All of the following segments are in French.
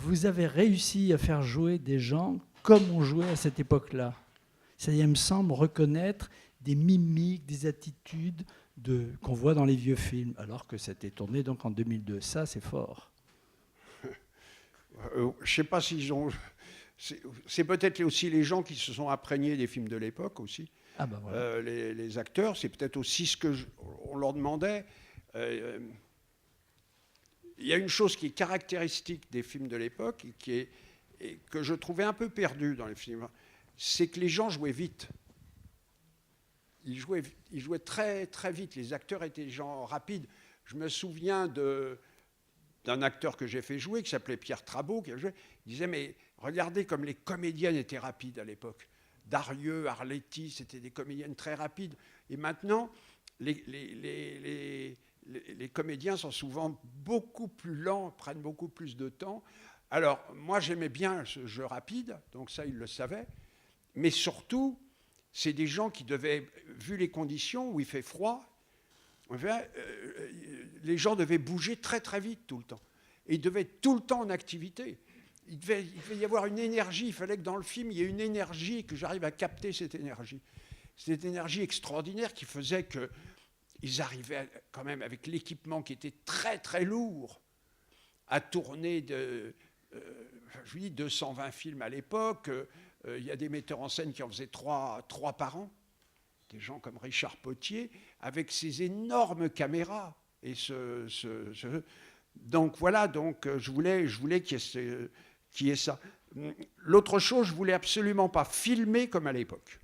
vous avez réussi à faire jouer des gens comme on jouait à cette époque-là. C'est-à-dire, il me semble reconnaître des mimiques, des attitudes qu'on voit dans les vieux films, alors que c'était tourné donc en 2002. Ça, c'est fort. Je ne sais pas s'ils ont... C'est peut-être aussi les gens qui se sont imprégnés des films de l'époque aussi. Ah ben voilà. Les acteurs, c'est peut-être aussi ce qu'on leur demandait. Il y a une chose qui est caractéristique des films de l'époque et que je trouvais un peu perdue dans les films, c'est que les gens jouaient vite. Ils jouaient très, très vite. Les acteurs étaient des gens rapides. Je me souviens d'un acteur que j'ai fait jouer, qui s'appelait Pierre Trabeau, qui disait, mais regardez comme les comédiennes étaient rapides à l'époque. Darieux, Arletty, c'était des comédiennes très rapides. Et maintenant, les comédiens sont souvent beaucoup plus lents, prennent beaucoup plus de temps. Alors, moi, j'aimais bien ce jeu rapide, donc ça, ils le savaient. Mais surtout, c'est des gens qui devaient, vu les conditions où il fait froid, les gens devaient bouger très très vite tout le temps. Et ils devaient être tout le temps en activité. Il devait y avoir une énergie, il fallait que dans le film, il y ait une énergie et que j'arrive à capter cette énergie. Cette énergie extraordinaire qui faisait qu'ils arrivaient quand même avec l'équipement qui était très très lourd à tourner je vous dis 220 films à l'époque. Il y a des metteurs en scène qui en faisaient 3 par an. Des gens comme Richard Potier, avec ces énormes caméras. Et donc voilà, donc, je voulais qu'il y ait ça. L'autre chose, je ne voulais absolument pas filmer comme à l'époque.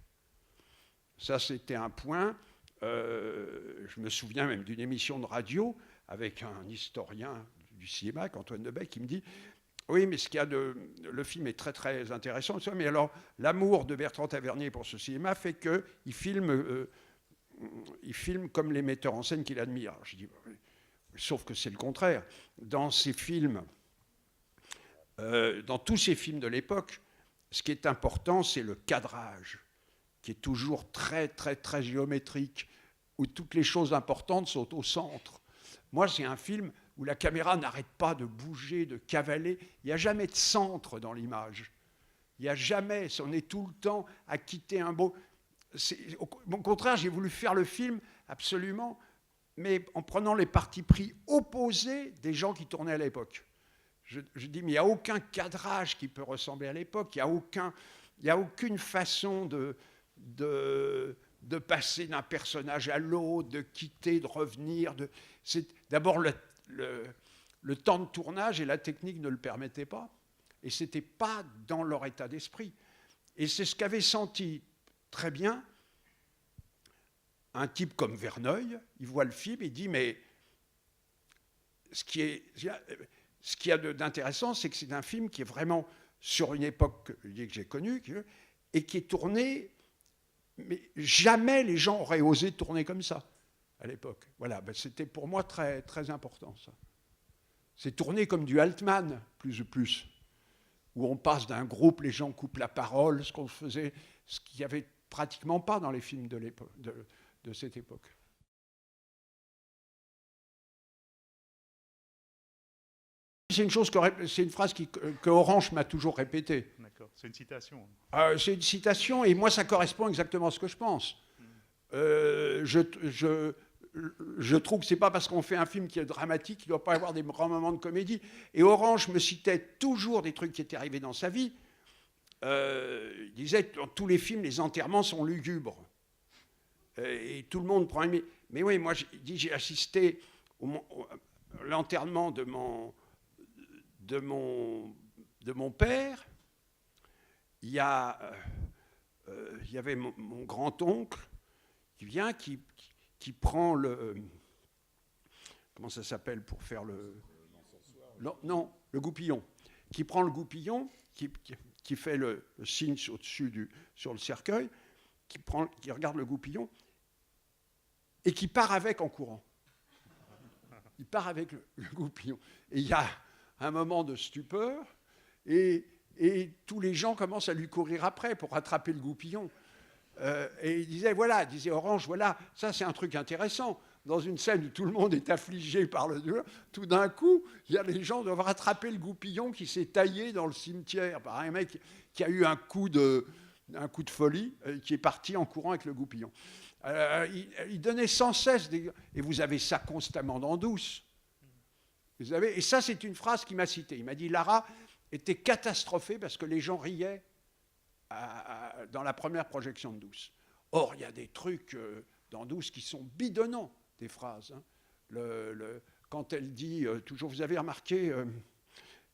Ça, c'était un point. Je me souviens même d'une émission de radio avec un historien du cinéma, Antoine Debec, qui me dit « Oui, mais le film est très, très intéressant. Mais alors, l'amour de Bertrand Tavernier pour ce cinéma fait qu'il filme comme les metteurs en scène qu'il admire. » Je dis « Sauf que c'est le contraire. Dans ces films, dans tous ces films de l'époque, ce qui est important, c'est le cadrage, qui est toujours très, très, très géométrique, où toutes les choses importantes sont au centre. Moi, c'est un film où la caméra n'arrête pas de bouger, de cavaler. Il n'y a jamais de centre dans l'image. Il n'y a jamais, on est tout le temps à quitter un beau... Au contraire, j'ai voulu faire le film absolument, mais en prenant les partis pris opposés des gens qui tournaient à l'époque. Je dis, mais il n'y a aucun cadrage qui peut ressembler à l'époque, il n'y a aucune façon de passer d'un personnage à l'autre, de quitter, de revenir. D'abord, le temps de tournage et la technique ne le permettaient pas. Et ce n'était pas dans leur état d'esprit. Et c'est ce qu'avait senti très bien un type comme Verneuil. Il voit le film et dit, mais ce qui y a d'intéressant, c'est que c'est un film qui est vraiment sur une époque que j'ai connue et qui est tourné, mais jamais les gens auraient osé tourner comme ça à l'époque. Voilà, ben c'était pour moi très, très important, ça. C'est tourné comme du Altman, plus ou plus, où on passe d'un groupe, les gens coupent la parole, ce qu'il n'y avait pratiquement pas dans les films de cette époque. C'est une phrase que Orange m'a toujours répétée. D'accord, c'est une citation. C'est une citation, et moi, ça correspond exactement à ce que je pense. Je trouve que ce n'est pas parce qu'on fait un film qui est dramatique qu'il ne doit pas y avoir des grands moments de comédie. Et Orange me citait toujours des trucs qui étaient arrivés dans sa vie. Il disait que dans tous les films, les enterrements sont lugubres. Et tout le monde prend... Mais oui, moi, j'ai assisté à l'enterrement de mon père. Il y avait mon grand-oncle qui vient, qui prend le... Comment ça s'appelle pour faire le... Non, le goupillon. Qui prend le goupillon, qui fait le signe au-dessus sur le cercueil, qui regarde le goupillon et qui part avec en courant. Il part avec le goupillon. Et il y a un moment de stupeur et tous les gens commencent à lui courir après pour rattraper le goupillon. Et il disait, voilà, Orange, voilà, ça c'est un truc intéressant. Dans une scène où tout le monde est affligé par le douleur, tout d'un coup, il y a les gens qui doivent rattraper le goupillon qui s'est taillé dans le cimetière par un mec qui a eu un coup de folie, qui est parti en courant avec le goupillon. Il donnait sans cesse des... Et vous avez ça constamment dans Douce. Vous avez... Et ça, c'est une phrase qu'il m'a citée. Il m'a dit, Lara était catastrophée parce que les gens riaient dans la première projection de Douce. Or, il y a des trucs dans Douce qui sont bidonnants, des phrases. Hein. Quand elle dit, toujours, vous avez remarqué,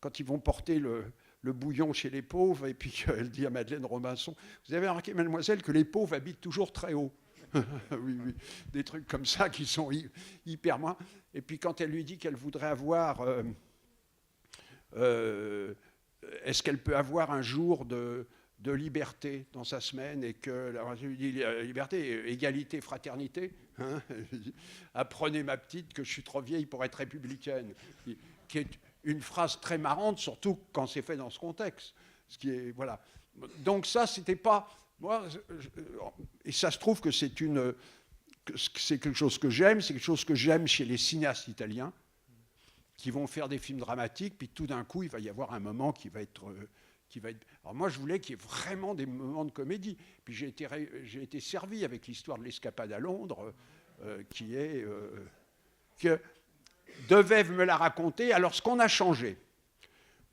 quand ils vont porter le bouillon chez les pauvres, et puis elle dit à Madeleine Robinson, vous avez remarqué, mademoiselle, que les pauvres habitent toujours très haut. Oui, oui, des trucs comme ça qui sont hyper moins. Et puis quand elle lui dit qu'elle voudrait avoir... est-ce qu'elle peut avoir un jour de liberté dans sa semaine, et que je lui dis liberté, égalité, fraternité, hein, apprenez ma petite que je suis trop vieille pour être républicaine, qui est une phrase très marrante, surtout quand c'est fait dans ce contexte. Ce qui est, voilà. Donc ça, c'était pas... Moi, et ça se trouve que c'est quelque chose que j'aime, c'est quelque chose que j'aime chez les cinéastes italiens, qui vont faire des films dramatiques, puis tout d'un coup, il va y avoir un moment qui va être... Alors moi, je voulais qu'il y ait vraiment des moments de comédie. Puis j'ai été servi avec l'histoire de l'escapade à Londres, qui est... que Devève me l'a raconté. Alors, ce qu'on a changé,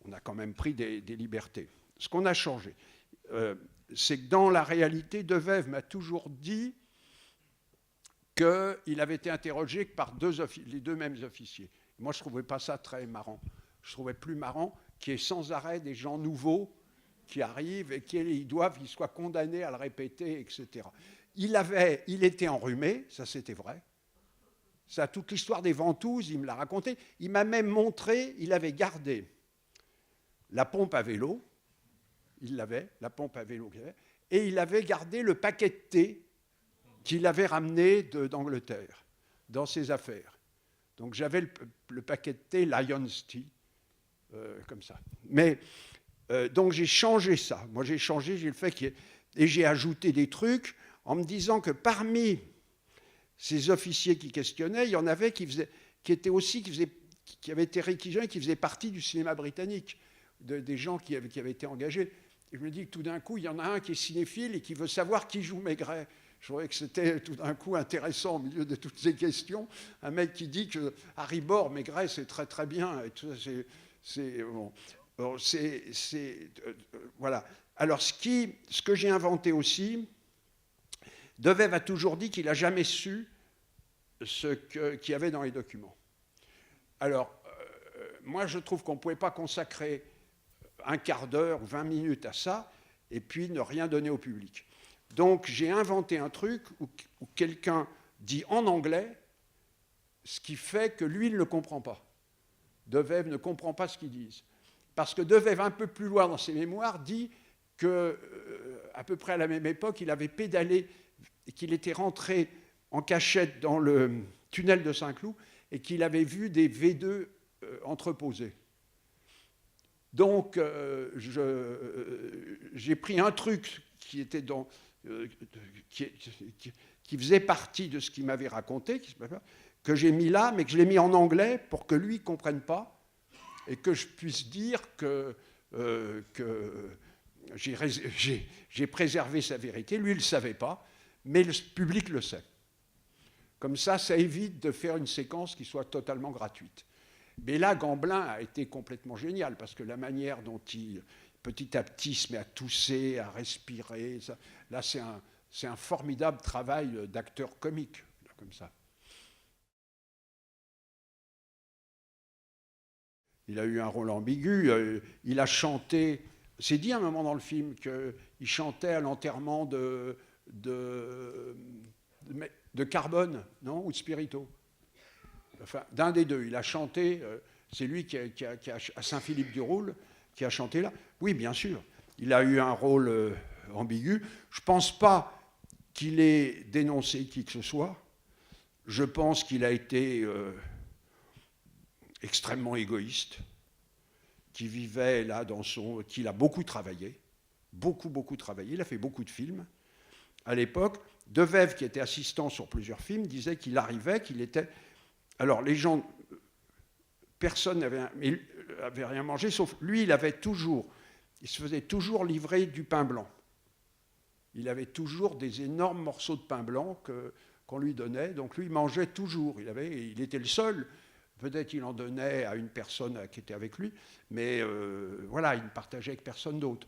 on a quand même pris des libertés. Ce qu'on a changé, c'est que dans la réalité, Devève m'a toujours dit qu'il avait été interrogé par les deux mêmes officiers. Moi, je ne trouvais pas ça très marrant. Je trouvais plus marrant qu'il y ait sans arrêt des gens nouveaux qui arrivent et qu'ils soient condamnés à le répéter, etc. Il était enrhumé, ça c'était vrai. Ça, toute l'histoire des ventouses, il me l'a raconté. Il m'a même montré, il avait gardé la pompe à vélo, il l'avait, la pompe à vélo qu'il avait, et il avait gardé le paquet de thé qu'il avait ramené d'Angleterre dans ses affaires. Donc j'avais le paquet de thé Lion's Tea, comme ça. Mais donc j'ai changé ça. Moi j'ai changé, j'ai le fait et j'ai ajouté des trucs en me disant que parmi ces officiers qui questionnaient, il y en avait qui avaient été réquisitionnés, qui faisaient partie du cinéma britannique, des gens qui avaient été engagés. Et je me dis que tout d'un coup, il y en a un qui est cinéphile et qui veut savoir qui joue Maigret. Je trouvais que c'était tout d'un coup intéressant au milieu de toutes ces questions. Un mec qui dit que Harry Bor, Maigret, c'est très très bien. Et tout ça, bon. Alors, voilà. Alors, ce que j'ai inventé aussi, Devève a toujours dit qu'il n'a jamais su ce qu'il y avait dans les documents. Alors, moi, je trouve qu'on ne pouvait pas consacrer un quart d'heure ou 20 minutes à ça et puis ne rien donner au public. Donc, j'ai inventé un truc où quelqu'un dit en anglais ce qui fait que lui, il ne le comprend pas. Devève ne comprend pas ce qu'ils disent. Parce que Devève, un peu plus loin dans ses mémoires, dit qu'à peu près à la même époque, il avait pédalé et qu'il était rentré en cachette dans le tunnel de Saint-Cloud et qu'il avait vu des V2 entreposés. Donc, j'ai pris un truc qui était qui faisait partie de ce qu'il m'avait raconté, que j'ai mis là, mais que je l'ai mis en anglais pour que lui ne comprenne pas et que je puisse dire que j'ai préservé sa vérité. Lui, il ne le savait pas, mais le public le sait. Comme ça évite de faire une séquence qui soit totalement gratuite. Mais là, Gamblin a été complètement génial, parce que la manière dont il, petit à petit, se met à tousser, à respirer, ça, là, c'est un formidable travail d'acteur comique, comme ça. Il a eu un rôle ambigu, il a chanté, c'est dit à un moment dans le film qu'il chantait à l'enterrement de Carbone, non, ou de Spirito. Enfin, d'un des deux, il a chanté, c'est lui qui à Saint-Philippe-du-Roule, qui a chanté là. Oui, bien sûr, il a eu un rôle ambigu. Je ne pense pas qu'il ait dénoncé qui que ce soit. Je pense qu'il a été extrêmement égoïste, qui vivait là qu'il a beaucoup travaillé, beaucoup travaillé. Il a fait beaucoup de films. à l'époque, Devève, qui était assistant sur plusieurs films, disait qu'il arrivait, qu'il était... Alors, les gens... Personne n'avait rien mangé, sauf lui, il se faisait toujours livrer du pain blanc. Il avait toujours des énormes morceaux de pain blanc qu'on lui donnait, donc lui, il mangeait toujours. Il était le seul. Peut-être il en donnait à une personne qui était avec lui, mais voilà, il ne partageait avec personne d'autre.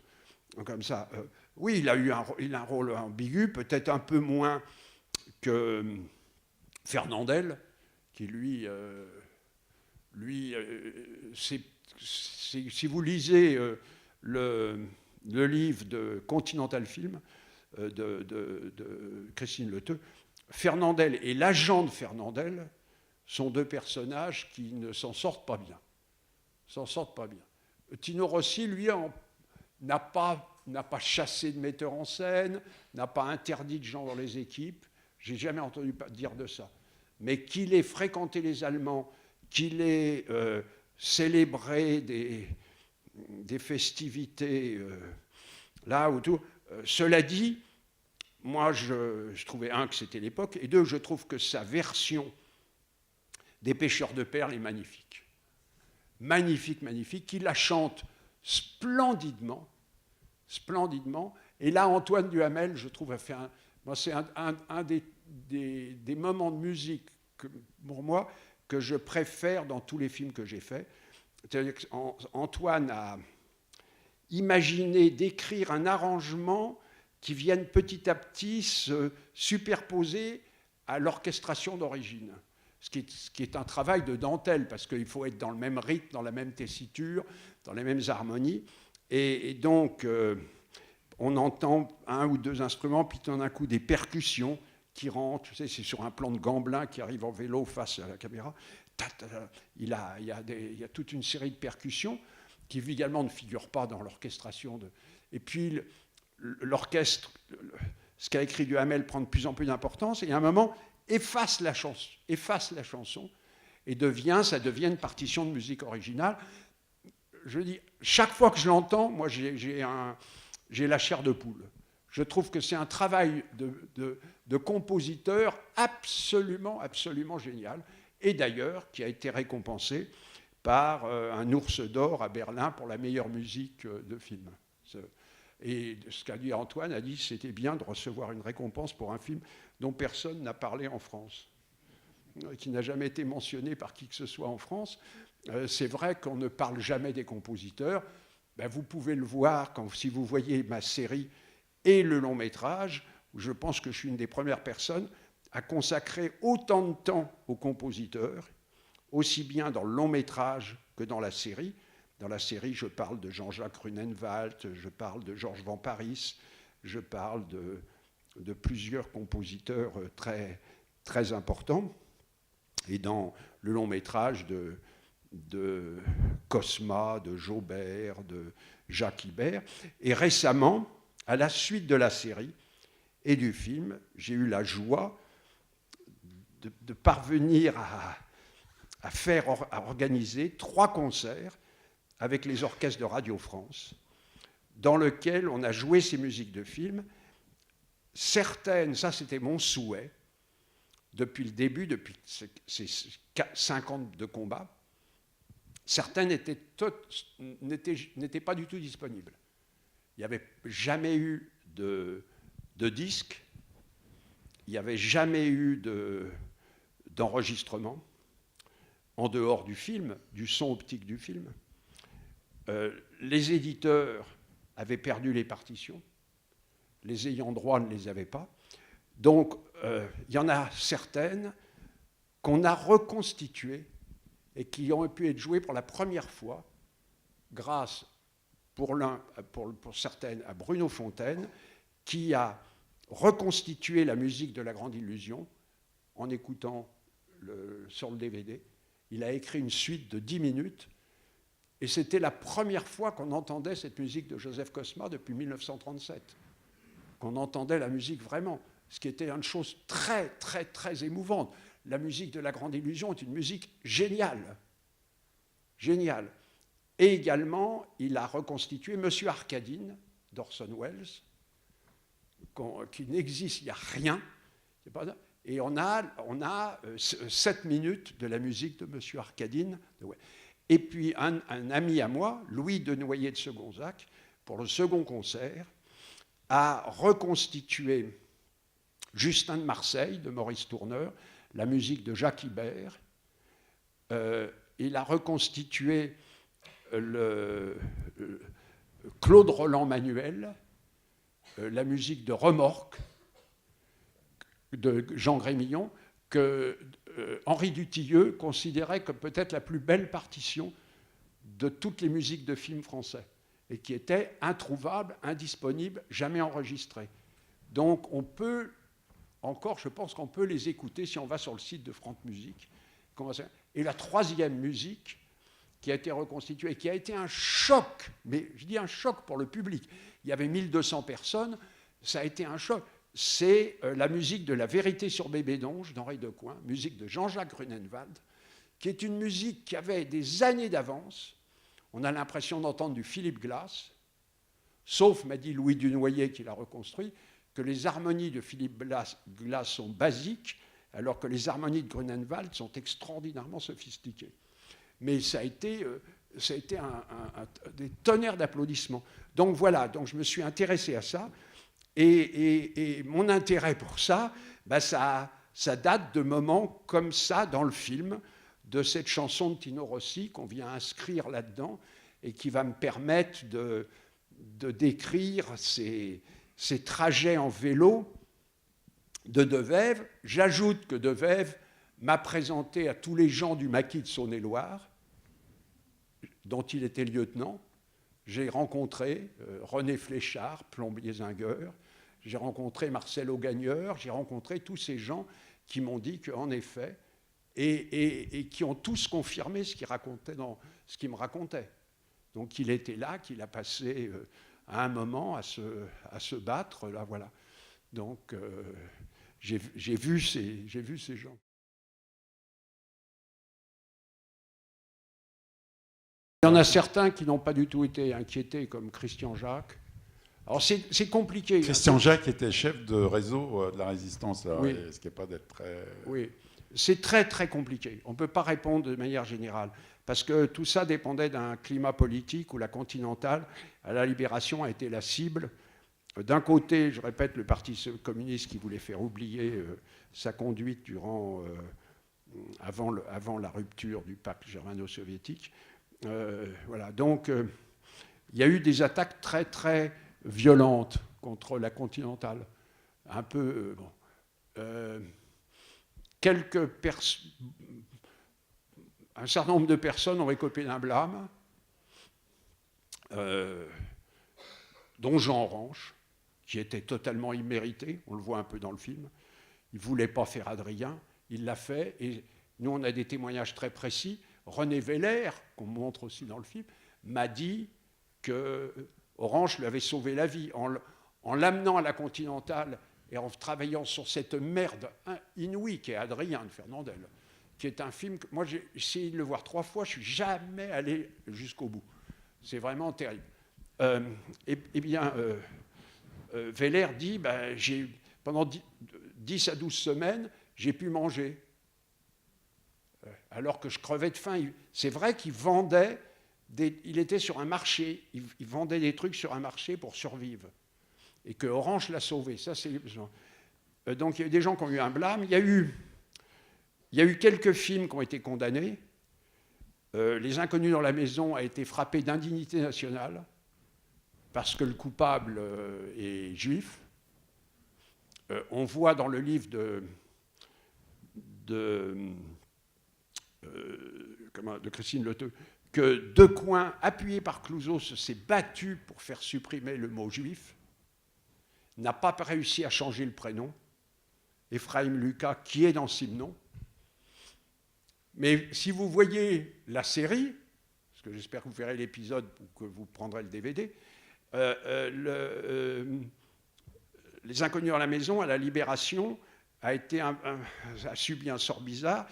Donc, comme ça, oui, il a un rôle ambigu, peut-être un peu moins que Fernandel, qui lui si vous lisez le livre de Continental Film de Christine Leteux, Fernandel et l'agent de Fernandel sont deux personnages qui ne s'en sortent pas bien. Tino Rossi, lui, n'a pas chassé de metteur en scène, n'a pas interdit de gens dans les équipes. J'ai jamais entendu dire de ça. Mais qu'il ait fréquenté les Allemands, qu'il ait célébré des festivités là ou tout. Cela dit, moi, je trouvais, un, que c'était l'époque, et deux, je trouve que sa version des Pêcheurs de perles est magnifique. Magnifique, qu'il la chante splendidement. Et là, Antoine Duhamel, je trouve, a fait c'est un des moments de musique pour moi que je préfère dans tous les films que j'ai faits. C'est-à-dire qu'Antoine a imaginé d'écrire un arrangement qui vienne petit à petit se superposer à l'orchestration d'origine. Ce qui est un travail de dentelle, parce qu'il faut être dans le même rythme, dans la même tessiture, dans les mêmes harmonies. Et donc, on entend un ou deux instruments, puis tout d'un coup des percussions qui rentrent. Tu sais, c'est sur un plan de Gamblin qui arrive en vélo face à la caméra. Il y a toute une série de percussions qui également ne figurent pas dans l'orchestration. Et puis, l'orchestre, ce qu'a écrit Duhamel prend de plus en plus d'importance, et à un moment, efface la chanson, et ça devient une partition de musique originale. Je dis, chaque fois que je l'entends, moi, j'ai la chair de poule. Je trouve que c'est un travail de compositeur absolument génial, et d'ailleurs qui a été récompensé par un ours d'or à Berlin pour la meilleure musique de film. Et ce qu'a dit Antoine, a dit c'était bien de recevoir une récompense pour un film dont personne n'a parlé en France, qui n'a jamais été mentionné par qui que ce soit en France. C'est vrai qu'on ne parle jamais des compositeurs. Ben, vous pouvez le voir si vous voyez ma série et le long métrage, où je pense que je suis une des premières personnes à consacrer autant de temps aux compositeurs, aussi bien dans le long métrage que dans la série. Dans la série, je parle de Jean-Jacques Runenwald, je parle de Georges Van Parijs, je parle de plusieurs compositeurs très, très importants. Et dans le long métrage de Cosma, de Jaubert, de Jacques Ibert. Et récemment, à la suite de la série et du film, j'ai eu la joie de parvenir à organiser 3 concerts avec les orchestres de Radio France, dans lesquels on a joué ces musiques de film. Certaines, ça c'était mon souhait, depuis le début, depuis ces 5 ans de combat, certaines n'étaient pas du tout disponibles. Il n'y avait jamais eu de disque, il n'y avait jamais eu d'enregistrement en dehors du film, du son optique du film. Les éditeurs avaient perdu les partitions, les ayants droit ne les avaient pas. Donc, il y en a certaines qu'on a reconstituées et qui ont pu être jouées pour la première fois grâce, pour certaines, à Bruno Fontaine, qui a reconstitué la musique de La Grande Illusion en écoutant sur le DVD. Il a écrit une suite de 10 minutes et c'était la première fois qu'on entendait cette musique de Joseph Cosma depuis 1937, qu'on entendait la musique vraiment, ce qui était une chose très, très, très émouvante. La musique de La Grande Illusion est une musique géniale. Géniale. Et également, il a reconstitué Monsieur Arcadine d'Orson Welles, qui n'existe, il n'y a rien. Et on a 7 minutes de la musique de M. Arcadine. Et puis un ami à moi, Louis de Noyer de Segonzac, pour le second concert, a reconstitué Justin de Marseille, de Maurice Tourneur, la musique de Jacques Ibert. Il a reconstitué Claude Roland-Manuel, la musique de Remorque, de Jean Grémillon, que Henri Dutilleux considérait comme peut-être la plus belle partition de toutes les musiques de films français, et qui était introuvable, indisponible, jamais enregistrée. Donc on peut, encore, je pense qu'on peut les écouter si on va sur le site de France Musique. Et la troisième musique qui a été reconstituée, qui a été un choc, mais je dis un choc pour le public. Il y avait 1200 personnes, ça a été un choc. C'est la musique de La Vérité sur Bébé Donge d'Henri Decoing, musique de Jean-Jacques Grunenwald, qui est une musique qui avait des années d'avance. On a l'impression d'entendre du Philippe Glass, sauf, m'a dit Louis Dunoyer qui l'a reconstruit, que les harmonies de Philippe Glass sont basiques, alors que les harmonies de Grunenwald sont extraordinairement sophistiquées. Mais ça a été des tonnerres d'applaudissements. Donc voilà, donc je me suis intéressé à ça. Et mon intérêt pour ça, ça date de moments comme ça dans le film, de cette chanson de Tino Rossi qu'on vient inscrire là-dedans et qui va me permettre de décrire ces trajets en vélo de Devève. J'ajoute que Devève m'a présenté à tous les gens du maquis de Saône-et-Loire, dont il était lieutenant. J'ai rencontré René Fléchard, plombier zingueur, j'ai rencontré Marcel Augagneur, j'ai rencontré tous ces gens qui m'ont dit qu'en effet, et qui ont tous confirmé ce qu'il me racontait. Donc il était là, qu'il a passé à un moment à se battre, là voilà. Donc j'ai vu ces gens. Il y en a certains qui n'ont pas du tout été inquiétés, comme Christian Jacques. Alors c'est compliqué. Christian Jacques était chef de réseau de la résistance, là, oui. ce qui n'est pas d'être très... Oui, c'est très très compliqué. On ne peut pas répondre de manière générale, parce que tout ça dépendait d'un climat politique où la Continentale, à la Libération, a été la cible. D'un côté, je répète, le Parti communiste qui voulait faire oublier sa conduite avant la rupture du pacte germano-soviétique. Voilà. Donc, il y a eu des attaques très, très violentes contre la Continentale. Un peu... un certain nombre de personnes ont écopé d'un blâme, dont Jean Orange, qui était totalement immérité, on le voit un peu dans le film. Il ne voulait pas faire Adrien, il l'a fait, et nous on a des témoignages très précis. René Veller, qu'on montre aussi dans le film, m'a dit que Orange lui avait sauvé la vie en l'amenant à la Continentale et en travaillant sur cette merde inouïe qui est Adrien de Fernandel, qui est un film que moi j'ai essayé de le voir 3 fois, je ne suis jamais allé jusqu'au bout. C'est vraiment terrible. Eh bien, Veller dit, pendant 10 à 12 semaines, j'ai pu manger. Alors que je crevais de faim. C'est vrai qu'il vendait, il était sur un marché, il vendait des trucs sur un marché pour survivre. Et que Orange l'a sauvé. Ça, c'est... Donc il y a eu des gens qui ont eu un blâme. Il y a eu quelques films qui ont été condamnés. Les Inconnus dans la maison a été frappé d'indignité nationale parce que le coupable est juif. On voit dans le livre de Christine Leteux, que Decoing, appuyé par Clouzot, s'est battu pour faire supprimer le mot juif, n'a pas réussi à changer le prénom, Ephraim Lucas, qui est dans Simon. Mais si vous voyez la série, parce que j'espère que vous verrez l'épisode ou que vous prendrez le DVD, Les Inconnus dans la maison, à la Libération, a subi un sort bizarre.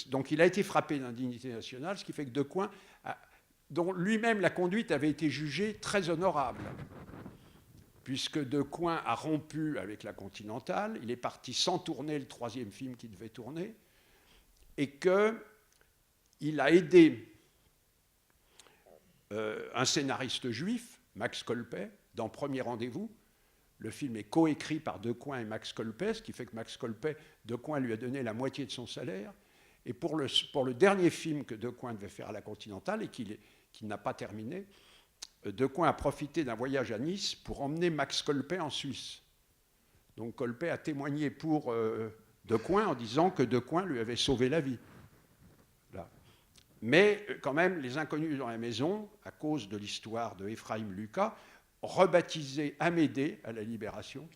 Donc il a été frappé d'indignité nationale, ce qui fait que Decoing, dont lui-même la conduite avait été jugée très honorable, puisque Decoing a rompu avec la Continentale, il est parti sans tourner le 3e film qu'il devait tourner, et qu'il a aidé un scénariste juif, Max Colpay, dans Premier Rendez-vous. Le film est coécrit par Decoing et Max Colpay, ce qui fait que Max Colpay, Decoing lui a donné la moitié de son salaire. Et pour le dernier film que Decoing devait faire à la Continentale et qu'il n'a pas terminé, Decoing a profité d'un voyage à Nice pour emmener Max Colpay en Suisse. Donc Colpay a témoigné pour Decoing en disant que Decoing lui avait sauvé la vie. Là. Mais quand même, les Inconnus dans la maison, à cause de l'histoire de Ephraim Lucas, rebaptisé Amédée à la Libération.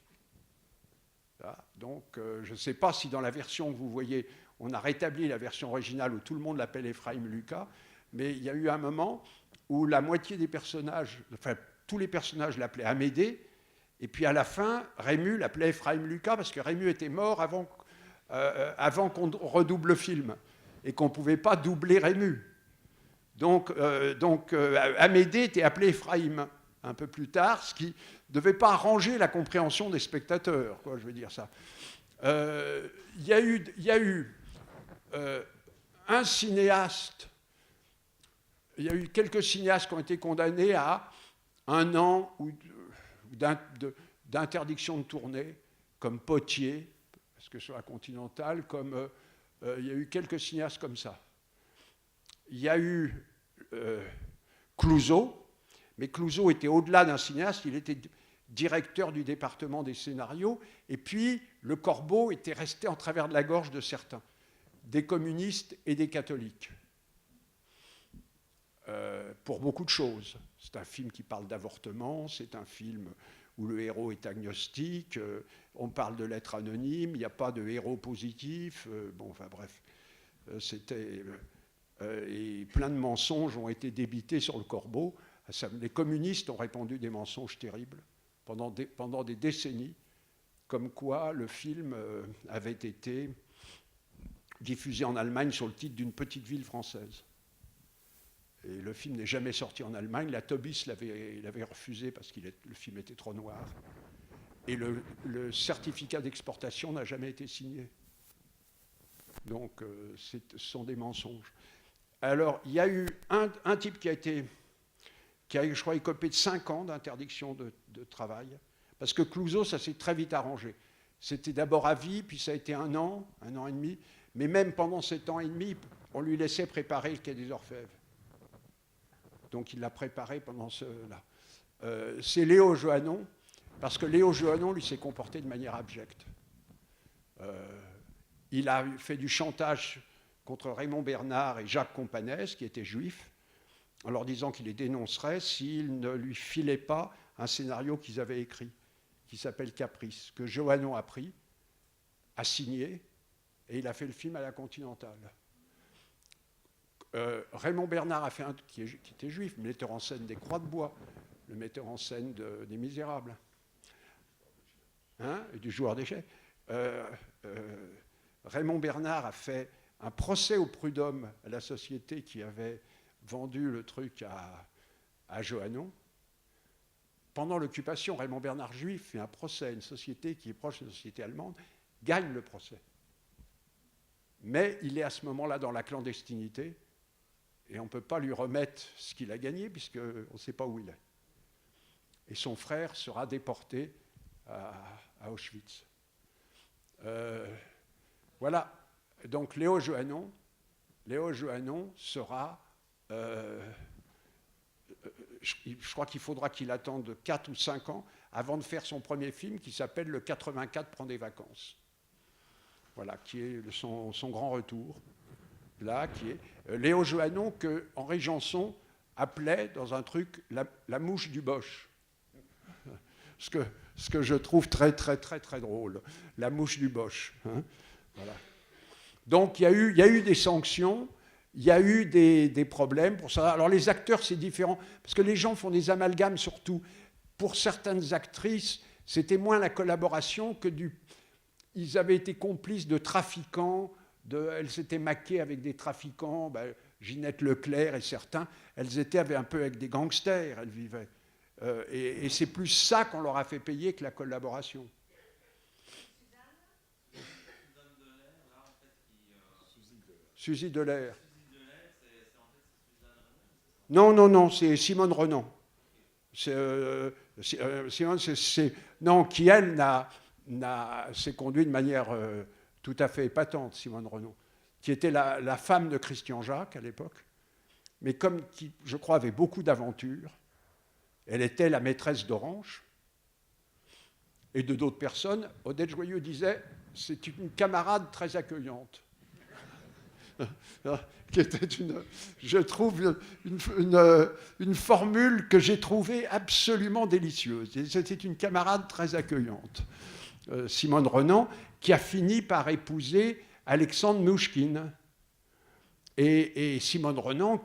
Là. Donc je ne sais pas si dans la version que vous voyez, on a rétabli la version originale où tout le monde l'appelle Ephraim Lucas, mais il y a eu un moment où la moitié des personnages, enfin tous les personnages l'appelaient Amédée, et puis à la fin, Rému l'appelait Ephraim Lucas parce que Rému était mort avant qu'on redouble le film et qu'on ne pouvait pas doubler Rému. Donc Amédée était appelé Ephraim un peu plus tard, ce qui ne devait pas arranger la compréhension des spectateurs, quoi, je veux dire ça. Il y a eu un cinéaste, il y a eu quelques cinéastes qui ont été condamnés à 1 an d'interdiction de tournée, comme Potier, parce que sur la Continentale, comme il y a eu quelques cinéastes comme ça. Il y a eu Clouzot, mais Clouzot était au-delà d'un cinéaste, il était directeur du département des scénarios, et puis le corbeau était resté en travers de la gorge de certains, des communistes et des catholiques, pour beaucoup de choses. C'est un film qui parle d'avortement, c'est un film où le héros est agnostique, on parle de l'être anonyme, il n'y a pas de héros positif, bon, enfin bref, et plein de mensonges ont été débités sur le corbeau. Les communistes ont répandu des mensonges terribles pendant des décennies, comme quoi le film avait été diffusé en Allemagne sur le titre d'une petite ville française. Et le film n'est jamais sorti en Allemagne. La Tobis l'avait refusé parce que le film était trop noir. Et le certificat d'exportation n'a jamais été signé. Donc, ce sont des mensonges. Alors, il y a eu un type qui a, je crois, écopé de 5 ans d'interdiction de travail. Parce que Clouzot, ça s'est très vite arrangé. C'était d'abord à vie, puis ça a été 1 an et demi. Mais même pendant 7 ans et demi, on lui laissait préparer le Quai des Orfèvres. Donc il l'a préparé pendant cela. C'est Léo Johannon, parce que Léo Johannon, lui, s'est comporté de manière abjecte. Il a fait du chantage contre Raymond Bernard et Jacques Companès, qui étaient juifs, en leur disant qu'il les dénoncerait s'ils ne lui filaient pas un scénario qu'ils avaient écrit, qui s'appelle Caprice, que Johannon a pris, a signé, et il a fait le film à la Continentale. Raymond Bernard a fait qui était juif, le metteur en scène des Croix de Bois, le metteur en scène des Misérables, et du Joueur d'échecs. Raymond Bernard a fait un procès au prud'homme à la société qui avait vendu le truc à Johannon. Pendant l'occupation, Raymond Bernard juif fait un procès à une société qui est proche de la société allemande, gagne le procès. Mais il est à ce moment-là dans la clandestinité, et on ne peut pas lui remettre ce qu'il a gagné, puisqu'on ne sait pas où il est. Et son frère sera déporté à Auschwitz. Voilà. Donc Léo Johannon sera... je crois qu'il faudra qu'il attende 4 ou 5 ans avant de faire son premier film qui s'appelle Le 84 prend des vacances. Voilà, qui est son grand retour. Là, qui est Léo Johannon, que Henri Janson appelait dans un truc la mouche du Boche. Ce que je trouve très, très, très, très drôle. La mouche du Boche. Voilà. Donc, il y a eu des sanctions, il y a eu des problèmes pour ça. Alors, les acteurs, c'est différent, parce que les gens font des amalgames surtout. Pour certaines actrices, c'était moins la collaboration que ils avaient été complices de trafiquants, elles s'étaient maquées avec des trafiquants, Ginette Leclerc et certains, elles étaient un peu avec des gangsters, elles vivaient. Et c'est plus ça qu'on leur a fait payer que la collaboration. Suzy Delair. Non, non, non, c'est Simone Renan. Simone, non, qui elle s'est conduite de manière tout à fait épatante, Simone Renan, qui était la femme de Christian Jacques à l'époque, mais qui, je crois, avait beaucoup d'aventures. Elle était la maîtresse d'Orange et de d'autres personnes. Odette Joyeux disait « c'est une camarade très accueillante ». Qui était je trouve une formule que j'ai trouvée absolument délicieuse. C'était une camarade très accueillante. Simone Renan, qui a fini par épouser Alexandre Mnouchkine. Et Simone Renan,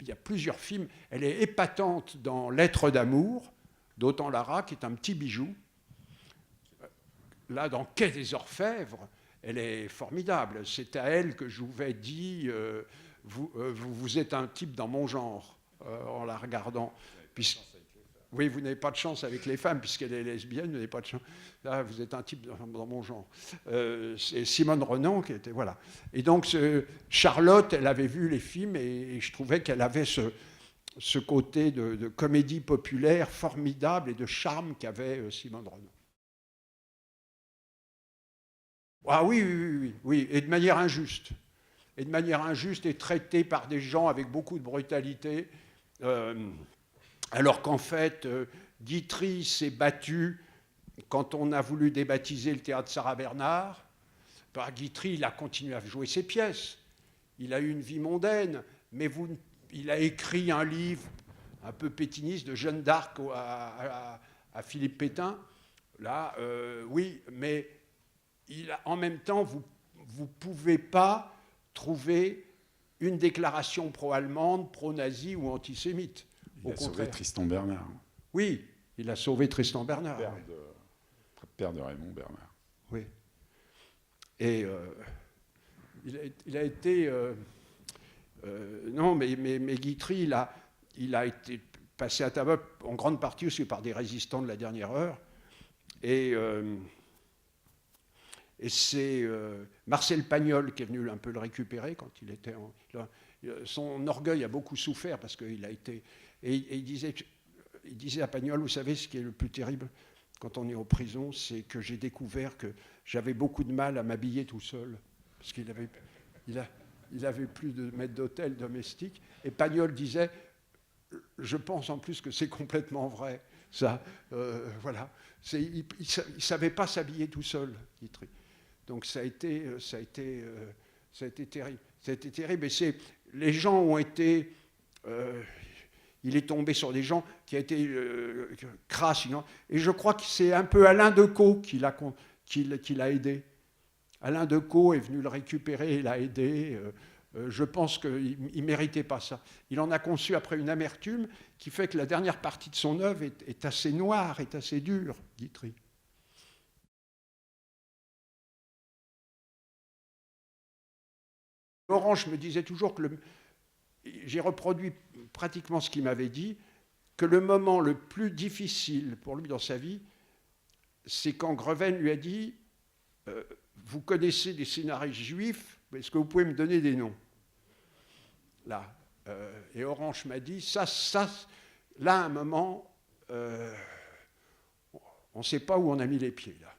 il y a plusieurs films, elle est épatante dans Lettres d'amour, d'Othan Lara, qui est un petit bijou. Là, dans Quai des Orfèvres, elle est formidable. C'est à elle que Jouvet dit vous êtes un type dans mon genre, en la regardant. Oui, vous n'avez pas de chance avec les femmes, puisqu'elle est lesbienne, vous n'avez pas de chance. Là, vous êtes un type dans mon genre. C'est Simone Renan qui était... Voilà. Et donc, Charlotte, elle avait vu les films, et je trouvais qu'elle avait ce côté de comédie populaire formidable et de charme qu'avait Simone Renan. Ah oui, oui, oui, oui, et de manière injuste. Et de manière injuste et traitée par des gens avec beaucoup de brutalité. Alors qu'en fait, Guitry s'est battu quand on a voulu débaptiser le théâtre Sarah Bernard. Guitry, il a continué à jouer ses pièces. Il a eu une vie mondaine, mais il a écrit un livre un peu pétiniste de Jeanne d'Arc à Philippe Pétain. Là, oui, mais en même temps, vous ne pouvez pas trouver une déclaration pro-allemande, pro-nazie ou antisémite. Il a sauvé Tristan Bernard. Oui, il a sauvé Tristan Bernard. Père de Raymond Bernard. Oui. Et il a été... non, mais Guitry, il a été passé à tabac en grande partie aussi par des résistants de la dernière heure. Et c'est Marcel Pagnol qui est venu un peu le récupérer quand il était... son orgueil a beaucoup souffert parce qu'il a été... Et il disait à Pagnol, vous savez, ce qui est le plus terrible quand on est en prison, c'est que j'ai découvert que j'avais beaucoup de mal à m'habiller tout seul. Parce qu'il avait plus de maître d'hôtel domestique. Et Pagnol disait, je pense en plus que c'est complètement vrai. Ça, voilà. Il ne savait pas s'habiller tout seul, Guitry. Donc ça a été terrible. Ça a été terrible. Et les gens ont été... il est tombé sur des gens qui ont été crasses. Et je crois que c'est un peu Alain Decaux qui l'a aidé. Alain Decaux est venu le récupérer et l'a aidé. Je pense qu'il ne méritait pas ça. Il en a conçu après une amertume qui fait que la dernière partie de son œuvre est assez noire, est assez dure, Guitry. Orange me disait toujours que j'ai reproduit pratiquement ce qu'il m'avait dit, que le moment le plus difficile pour lui dans sa vie, c'est quand Greven lui a dit vous connaissez des scénaristes juifs, est-ce que vous pouvez me donner des noms? Là. Et Orange m'a dit ça, là, à un moment, on ne sait pas où on a mis les pieds, là.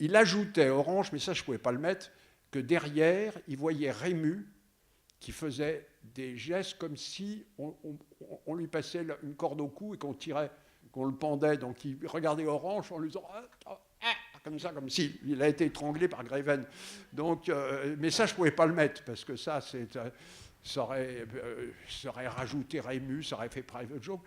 Il ajoutait, Orange, mais ça, je ne pouvais pas le mettre, que derrière, il voyait Rému qui faisait des gestes comme si on lui passait une corde au cou et qu'on tirait, qu'on le pendait. Donc il regardait Orange en lui disant comme ça, comme s'il a été étranglé par Greven. Donc, mais ça, je ne pouvais pas le mettre parce que ça aurait rajouté Rému, ça aurait fait private joke.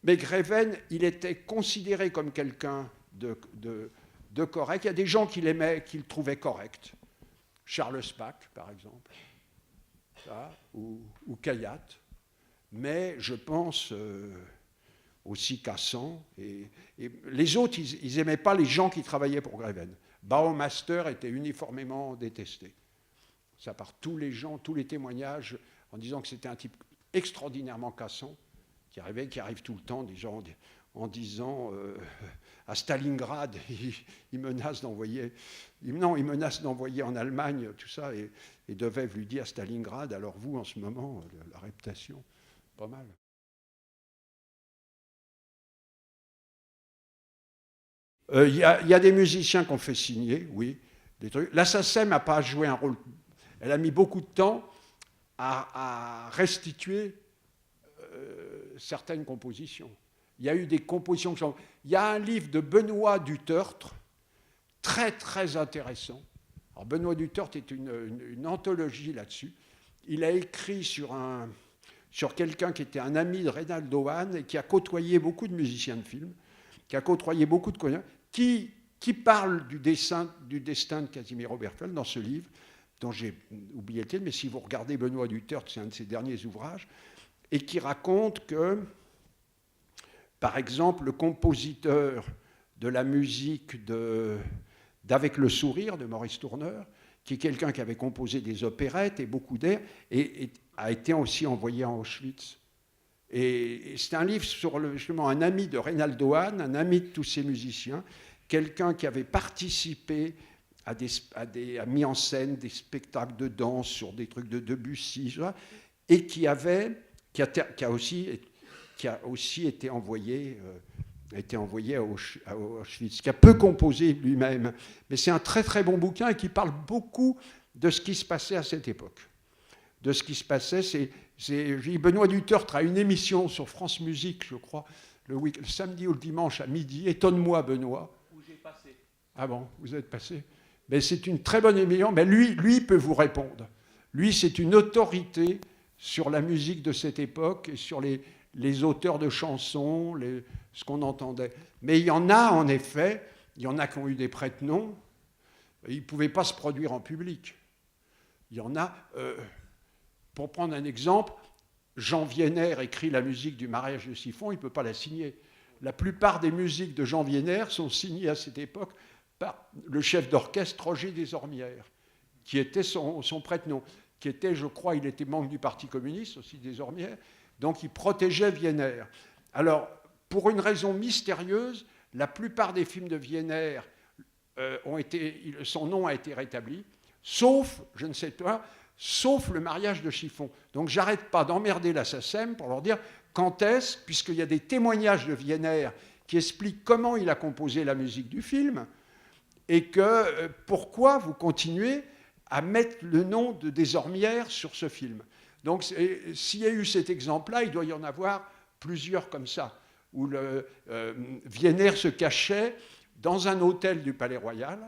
Mais Greven, il était considéré comme quelqu'un de correct. Il y a des gens qui l'aimaient, qui le trouvaient correct. Charles Spack, par exemple, ou Kayat. Mais je pense aussi Cassan. Et les autres, ils n'aimaient pas les gens qui travaillaient pour Greven. Baumaster était uniformément détesté. Ça par tous les gens, tous les témoignages, en disant que c'était un type extraordinairement cassant, qui arrivent tout le temps, des gens en disant à Stalingrad, il menace d'envoyer en Allemagne, tout ça, et Devev lui dit à Stalingrad, alors vous, en ce moment, la réputation, pas mal. Il y a des musiciens qu'on fait signer, oui, des trucs. La SACEM n'a pas joué un rôle. Elle a mis beaucoup de temps à restituer certaines compositions. Il y a eu des compositions. Il y a un livre de Benoît Dutertre, très très intéressant. Alors Benoît Dutertre est une anthologie là-dessus. Il a écrit sur quelqu'un qui était un ami de Reynaldo Hahn et qui a côtoyé beaucoup de musiciens de film, qui a côtoyé beaucoup de comédiens, qui parle du destin de Casimir Oberfeld dans ce livre, dont j'ai oublié le titre, mais si vous regardez Benoît Dutertre, c'est un de ses derniers ouvrages, et qui raconte que, par exemple, le compositeur de la musique d'Avec le sourire de Maurice Tourneur, qui est quelqu'un qui avait composé des opérettes et beaucoup d'airs, et a été aussi envoyé à Auschwitz. Et c'est un livre sur justement un ami de Reynaldo Hahn, un ami de tous ces musiciens, quelqu'un qui avait participé à mis en scène des spectacles de danse sur des trucs de Debussy, et qui a aussi été envoyé à Auschwitz, qui a peu composé lui-même. Mais c'est un très très bon bouquin et qui parle beaucoup de ce qui se passait à cette époque. De ce qui se passait, Benoît Dutertre a une émission sur France Musique, je crois, le samedi ou le dimanche à midi. Étonne-moi, Benoît. Où j'ai passé. Ah bon, vous êtes passé. Mais c'est une très bonne émission. Mais lui peut vous répondre. Lui, c'est une autorité sur la musique de cette époque et sur les auteurs de chansons, ce qu'on entendait. Mais il y en a, en effet, il y en a qui ont eu des prête-noms. Ils ne pouvaient pas se produire en public. Il y en a... pour prendre un exemple, Jean Wiener écrit la musique du mariage de Chiffon, il ne peut pas la signer. La plupart des musiques de Jean Wiener sont signées à cette époque par le chef d'orchestre Roger Desormières, qui était son prête-nom, qui était, je crois, il était membre du Parti communiste, aussi Desormières, donc il protégeait Wiener. Alors, pour une raison mystérieuse, la plupart des films de Wiener, son nom a été rétabli, sauf, je ne sais pas, sauf le mariage de Chiffon. Donc j'arrête pas d'emmerder la SACEM pour leur dire quand est-ce, puisqu'il y a des témoignages de Wiener qui expliquent comment il a composé la musique du film, et que pourquoi vous continuez à mettre le nom de Desormières sur ce film. Donc s'il y a eu cet exemple-là, il doit y en avoir plusieurs comme ça, où Wiener se cachait dans un hôtel du Palais Royal,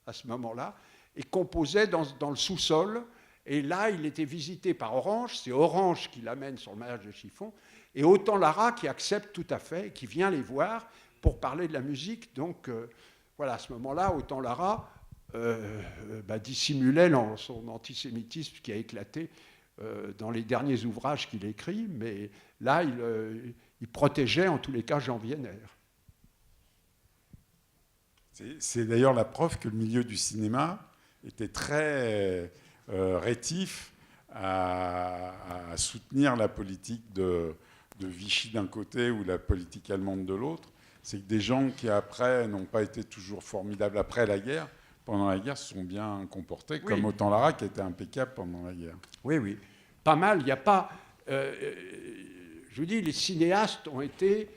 à ce moment-là, et composait dans le sous-sol. Et là, il était visité par Orange. C'est Orange qui l'amène sur le mariage de Chiffon. Et Autant Lara qui accepte tout à fait, qui vient les voir pour parler de la musique. Donc, voilà, à ce moment-là, Autant Lara dissimulait son antisémitisme qui a éclaté dans les derniers ouvrages qu'il écrit. Mais là, il protégeait en tous les cas Jean Wiener. C'est d'ailleurs la preuve que le milieu du cinéma était très rétif à soutenir la politique de Vichy d'un côté ou la politique allemande de l'autre. C'est que des gens qui, après, n'ont pas été toujours formidables après la guerre, pendant la guerre, se sont bien comportés, oui. Comme Autant Lara, qui était impeccable pendant la guerre. Oui, oui. Pas mal. Il n'y a pas... je vous dis, les cinéastes ont été...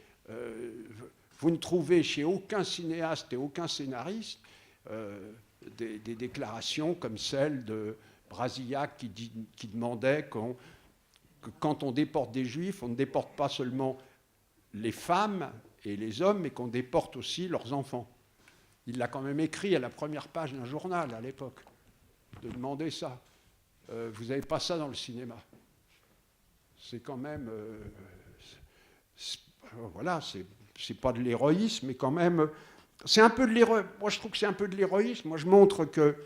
vous ne trouvez chez aucun cinéaste et aucun scénariste des déclarations comme celle de Brasillac qui demandait que quand on déporte des juifs, on ne déporte pas seulement les femmes et les hommes, mais qu'on déporte aussi leurs enfants. Il l'a quand même écrit à la première page d'un journal à l'époque, de demander ça. Vous n'avez pas ça dans le cinéma. C'est quand même... voilà, c'est pas de l'héroïsme, mais quand même... C'est un peu de l'héroïsme. Moi, je trouve que c'est un peu de l'héroïsme. Moi, je montre que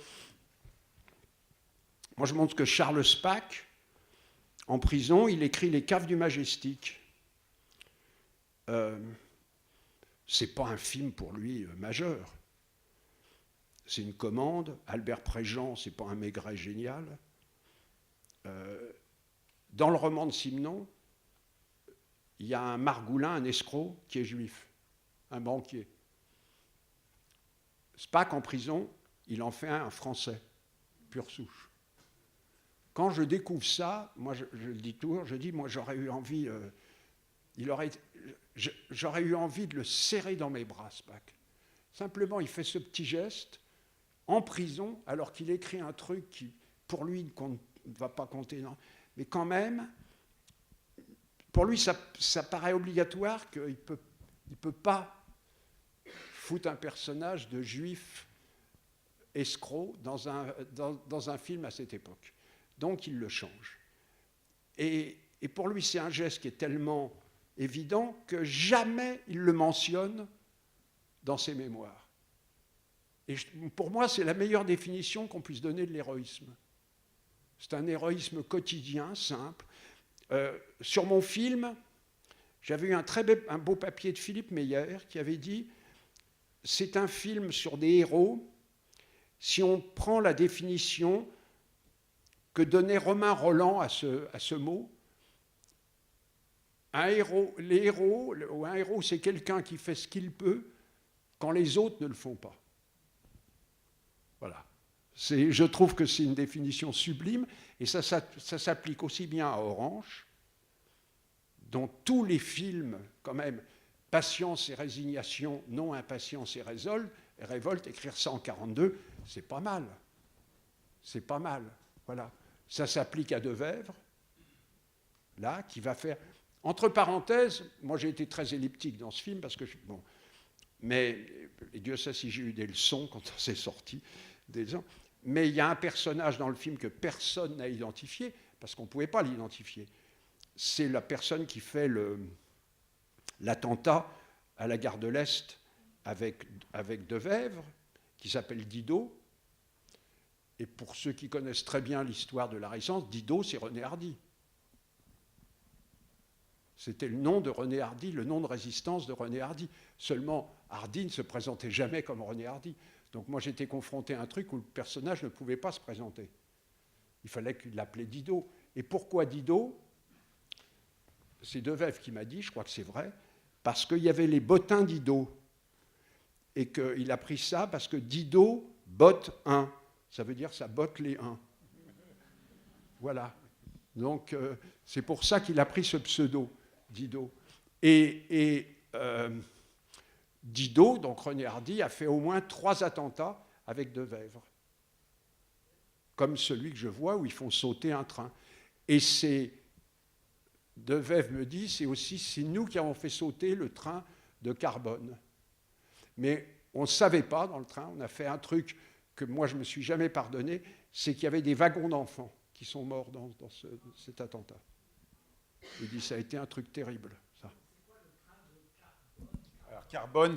Charles Spack, en prison, il écrit Les Caves du Majestic. C'est pas un film pour lui majeur. C'est une commande. Albert Préjean, c'est pas un Maigret génial. Dans le roman de Simenon, il y a un Margoulin, un escroc, qui est juif, un banquier. Spaak, en prison, il en fait un Français, pure souche. Quand je découvre ça, moi je le dis toujours, je dis, moi j'aurais eu envie, j'aurais eu envie de le serrer dans mes bras, Spaak. Simplement, il fait ce petit geste en prison, alors qu'il écrit un truc qui, pour lui, ne va pas compter, non. Mais quand même, pour lui, ça paraît obligatoire qu'il ne peut pas foutre un personnage de juif escroc dans un film à cette époque. Donc, il le change. Et pour lui, c'est un geste qui est tellement évident que jamais il le mentionne dans ses mémoires. Et pour moi, c'est la meilleure définition qu'on puisse donner de l'héroïsme. C'est un héroïsme quotidien, simple. Sur mon film, j'avais eu un beau papier de Philippe Meyer qui avait dit « C'est un film sur des héros, si on prend la définition que donnait Romain Rolland à ce mot, un héros, c'est quelqu'un qui fait ce qu'il peut quand les autres ne le font pas. » Voilà. Je trouve que c'est une définition sublime, et ça s'applique aussi bien à Orange, dont tous les films, quand même, Patience et résignation, non impatience et révolte, écrire ça en 42, c'est pas mal. C'est pas mal. Voilà. Ça s'applique à Devèvre, là, qui va faire... Entre parenthèses, moi j'ai été très elliptique dans ce film, parce que... Bon, mais Dieu sait si j'ai eu des leçons quand ça s'est sorti. Mais il y a un personnage dans le film que personne n'a identifié, parce qu'on ne pouvait pas l'identifier. C'est la personne qui fait l'attentat à la gare de l'Est avec Devèvre, qui s'appelle Didot. Et pour ceux qui connaissent très bien l'histoire de la Résistance, Didot, c'est René Hardy. C'était le nom de René Hardy, le nom de résistance de René Hardy. Seulement, Hardy ne se présentait jamais comme René Hardy. Donc moi, j'étais confronté à un truc où le personnage ne pouvait pas se présenter. Il fallait qu'il l'appelait Didot. Et pourquoi Didot ? C'est Devèvre qui m'a dit, je crois que c'est vrai, parce qu'il y avait les bottins Didot. Et qu'il a pris ça parce que Didot botte un. Ça veut dire ça botte les uns. Voilà. Donc, c'est pour ça qu'il a pris ce pseudo, Didot. Et Didot, donc René Hardy, a fait au moins 3 attentats avec Devèvre. Comme celui que je vois où ils font sauter un train. Et Devèvre me dit, c'est nous qui avons fait sauter le train de Carbone. Mais on ne savait pas dans le train, on a fait un truc que moi je ne me suis jamais pardonné, c'est qu'il y avait des wagons d'enfants qui sont morts dans cet attentat. Il dit, ça a été un truc terrible, ça. Alors, Carbone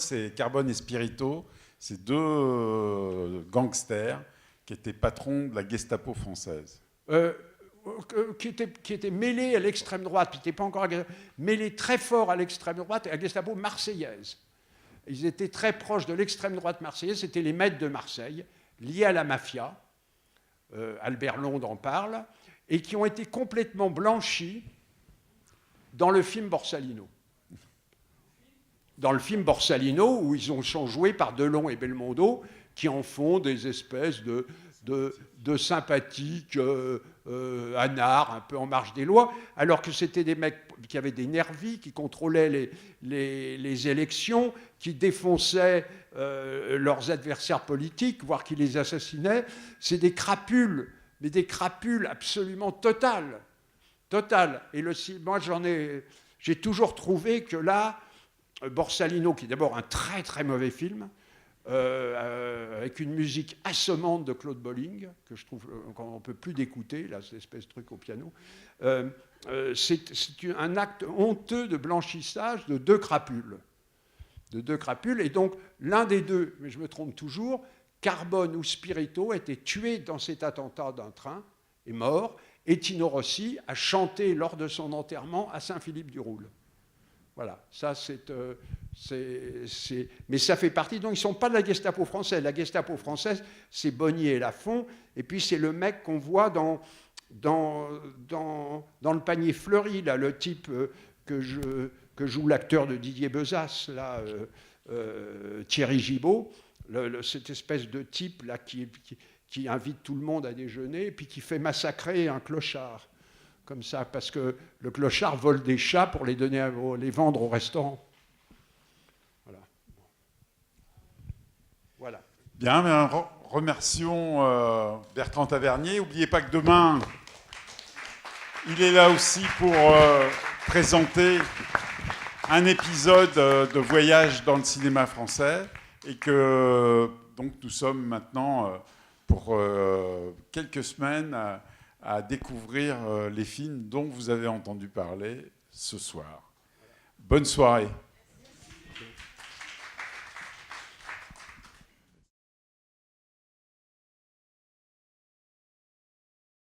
et Spirito, c'est 2 gangsters qui étaient patrons de la Gestapo française. Qui étaient mêlés à l'extrême droite, qui n'étaient pas encore mêlés très fort à l'extrême droite et à la Gestapo marseillaise. Ils étaient très proches de l'extrême droite marseillaise, c'était les maîtres de Marseille, liés à la mafia, Albert Londres en parle, et qui ont été complètement blanchis dans le film Borsalino. Dans le film Borsalino, où ils sont joués par Delon et Belmondo, qui en font des espèces de sympathiques anards, un peu en marge des lois, alors que c'était des mecs qui avaient des nervis, qui contrôlaient les élections, qui défonçaient leurs adversaires politiques, voire qui les assassinaient. C'est des crapules, mais des crapules absolument totales. Et moi, j'ai toujours trouvé que là, Borsalino, qui est d'abord un très très mauvais film, avec une musique assommante de Claude Bolling, que je trouve qu'on ne peut plus d'écouter, là, cette espèce de truc au piano, c'est un acte honteux de blanchissage de 2 crapules. Et donc, l'un des deux, mais je me trompe toujours, Carbone ou Spirito, a été tué dans cet attentat d'un train, est mort, et Tino Rossi a chanté lors de son enterrement à Saint-Philippe-du-Roule. Voilà, ça mais ça fait partie, donc ils ne sont pas de la Gestapo française. La Gestapo française, c'est Bonnier et Lafont, et puis c'est le mec qu'on voit dans le panier fleuri, là, le type que joue l'acteur de Didier Besace, là, Thierry Gibault, cette espèce de type là, qui invite tout le monde à déjeuner et puis qui fait massacrer un clochard, comme ça, parce que le clochard vole des chats pour les vendre au restaurant. Voilà. Bien, mais remercions Bertrand Tavernier. N'oubliez pas que demain, il est là aussi pour présenter un épisode de Voyage dans le cinéma français, et que donc nous sommes maintenant pour quelques semaines à découvrir les films dont vous avez entendu parler ce soir. Bonne soirée.